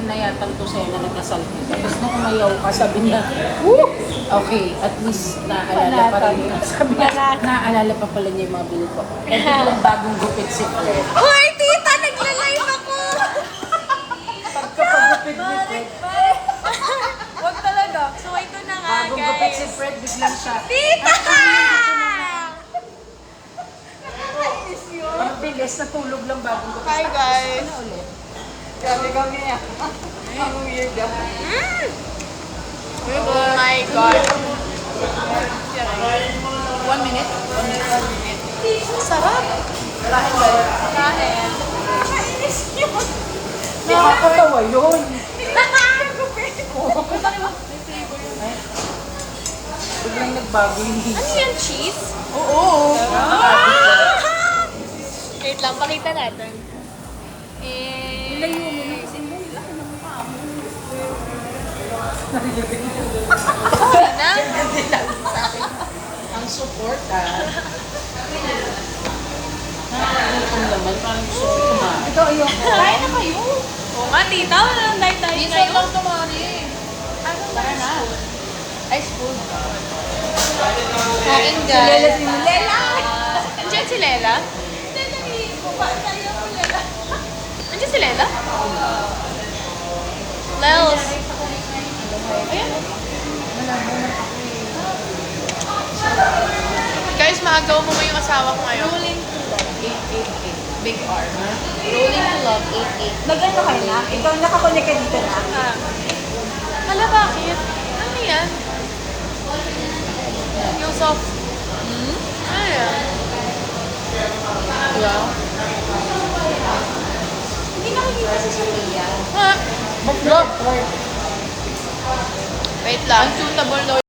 na yata to sa'yo na nagkasal ko. Tapos nung umayaw ka, sabi niya, woo! Okay, at least naaalala pa rin. Sabi niya, naaalala pa pala niya yung mga bilit ko. Ito yung bagong gupit si Fred. Hoy, tita! Nagla-live ako! Pagkapagupit ni Fred, Wag talaga. So, ito na nga, bagong gupit si guys. Fred, biglang siya. Tita! Ang bilis, natulog lang bagong gupit. Hi, guys. Ano ulit? Grabe kami ah. Ang weird ah. Oh my God. 1 minute? 1 minute. Sarap. Kain ba yun? Kain. Nakakatawa yun. Biglang nagbago yung Ano yan, cheese? Oo. Wait lang, pakita natin. Layo mo na kasi mo. Laki ng mukha mo. Ang support nakakagutom naman, parang gusto ko kumain. Ito ayun. Kain na kayo. Oo nga, tita. Wala lang tayo ngayon. lang tumari. Ano ba? Na. Ice food. Kain, guys. Si Lela! Andiyan si Lela? Andiyan si Lela? Lels. Ayan. Guys, maagaw mo yung asawa ko ngayon. Rolling to love, 888. Big R. Rolling to love, 88. Nag-ano kayo na? Ikaw nakakonect ka dito na? Ah. Hala, bakit? Ano yan? Yung soft. Ano yan? Wow. Hindi nakikita si Sophia. Ha? Mag-drop. Wait lang. Unsuitable daw